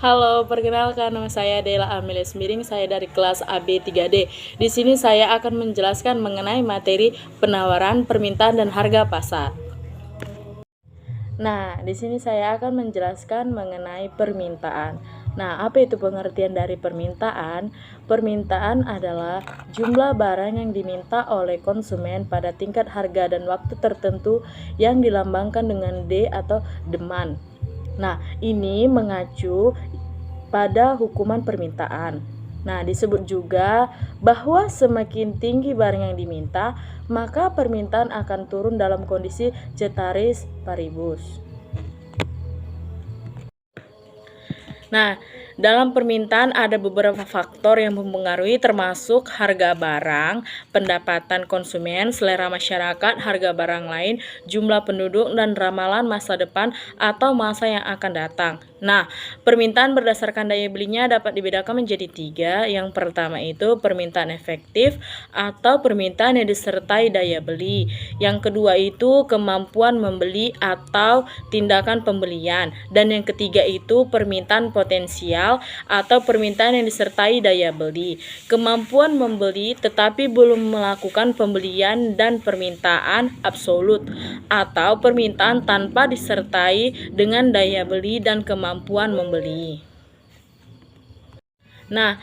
Halo, perkenalkan nama saya Dela Amelia Smiring, saya dari kelas AB3D. Di sini saya akan menjelaskan mengenai materi penawaran, permintaan, dan harga pasar. Nah, di sini saya akan menjelaskan mengenai permintaan. Nah, apa itu pengertian dari permintaan? Permintaan adalah jumlah barang yang diminta oleh konsumen pada tingkat harga dan waktu tertentu yang dilambangkan dengan D atau demand. Nah, ini mengacu pada hukuman permintaan. Nah, disebut juga bahwa semakin tinggi barang yang diminta, maka permintaan akan turun dalam kondisi ceteris paribus. Nah, dalam permintaan ada beberapa faktor yang mempengaruhi termasuk harga barang, pendapatan konsumen, selera masyarakat, harga barang lain, jumlah penduduk, dan ramalan masa depan atau masa yang akan datang. Nah, permintaan berdasarkan daya belinya dapat dibedakan menjadi 3. Yang pertama itu permintaan efektif atau permintaan yang disertai daya beli. Yang kedua itu kemampuan membeli atau tindakan pembelian. Dan yang ketiga itu permintaan potensial atau permintaan yang disertai daya beli. Kemampuan membeli tetapi belum melakukan pembelian dan permintaan absolut atau permintaan tanpa disertai dengan daya beli dan kemampuan membeli. Nah,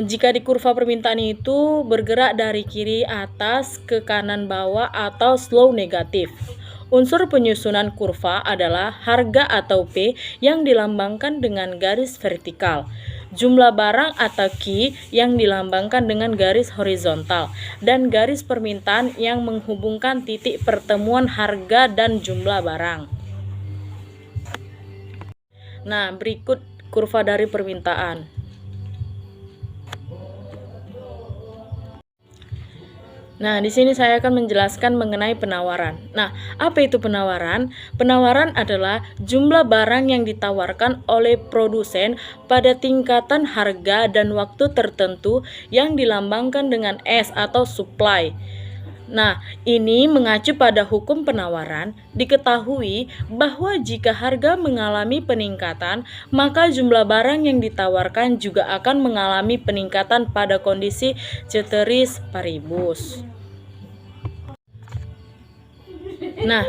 jika di kurva permintaan itu bergerak dari kiri atas ke kanan bawah atau slow negatif. Unsur penyusunan kurva adalah harga atau P yang dilambangkan dengan garis vertikal, jumlah barang atau Q yang dilambangkan dengan garis horizontal, dan garis permintaan yang menghubungkan titik pertemuan harga dan jumlah barang. Nah, berikut kurva dari permintaan. Nah, di sini saya akan menjelaskan mengenai penawaran. Nah, apa itu penawaran? Penawaran adalah jumlah barang yang ditawarkan oleh produsen pada tingkatan harga dan waktu tertentu yang dilambangkan dengan S atau supply. Nah, ini mengacu pada hukum penawaran. Diketahui bahwa jika harga mengalami peningkatan, maka jumlah barang yang ditawarkan juga akan mengalami peningkatan pada kondisi ceteris paribus. Nah,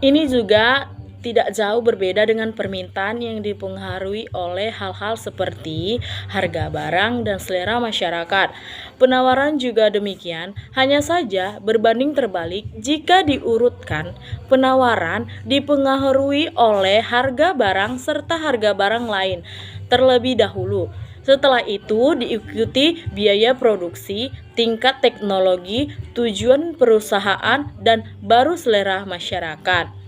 ini juga tidak jauh berbeda dengan permintaan yang dipengaruhi oleh hal-hal seperti harga barang dan selera masyarakat. Penawaran juga demikian, hanya saja berbanding terbalik jika diurutkan. Penawaran dipengaruhi oleh harga barang serta harga barang lain terlebih dahulu. Setelah itu diikuti biaya produksi, tingkat teknologi, tujuan perusahaan, dan baru selera masyarakat.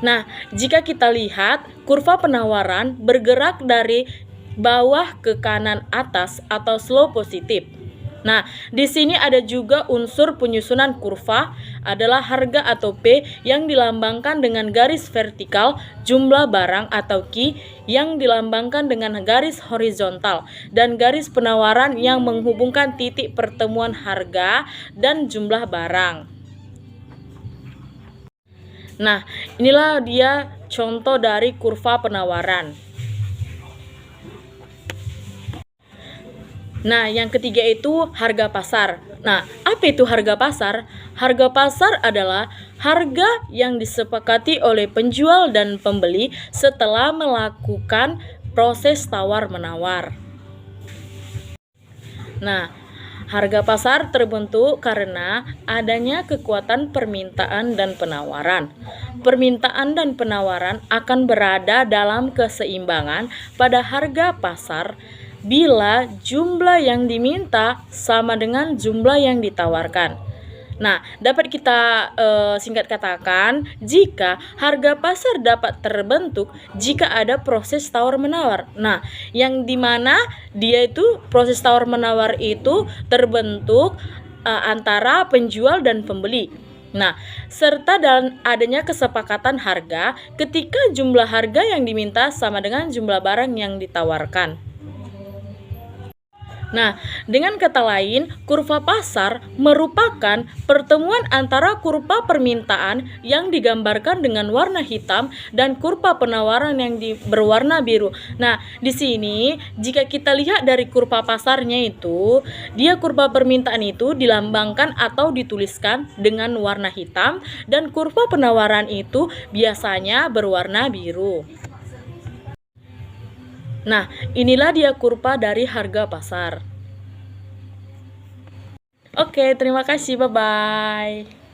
Nah, jika kita lihat kurva penawaran bergerak dari bawah ke kanan atas atau slow positif. Nah, di sini ada juga unsur penyusunan kurva adalah harga atau P yang dilambangkan dengan garis vertikal, jumlah barang atau Q yang dilambangkan dengan garis horizontal, dan garis penawaran yang menghubungkan titik pertemuan harga dan jumlah barang. Nah, inilah dia contoh dari kurva penawaran. Nah, yang ketiga itu harga pasar. Nah, apa itu harga pasar? Harga pasar adalah harga yang disepakati oleh penjual dan pembeli setelah melakukan proses tawar-menawar. Nah, harga pasar terbentuk karena adanya kekuatan permintaan dan penawaran. Permintaan dan penawaran akan berada dalam keseimbangan pada harga pasar bila jumlah yang diminta sama dengan jumlah yang ditawarkan. Nah, dapat kita singkat katakan jika harga pasar dapat terbentuk jika ada proses tawar-menawar. Nah, yang dimana dia itu proses tawar-menawar itu terbentuk antara penjual dan pembeli. Nah, serta dalam adanya kesepakatan harga ketika jumlah harga yang diminta sama dengan jumlah barang yang ditawarkan. Nah, dengan kata lain, kurva pasar merupakan pertemuan antara kurva permintaan yang digambarkan dengan warna hitam dan kurva penawaran yang berwarna biru. Nah, di sini jika kita lihat dari kurva pasarnya itu, dia kurva permintaan itu dilambangkan atau dituliskan dengan warna hitam dan kurva penawaran itu biasanya berwarna biru. Nah, inilah dia kurva dari harga pasar. Oke, terima kasih. Bye-bye.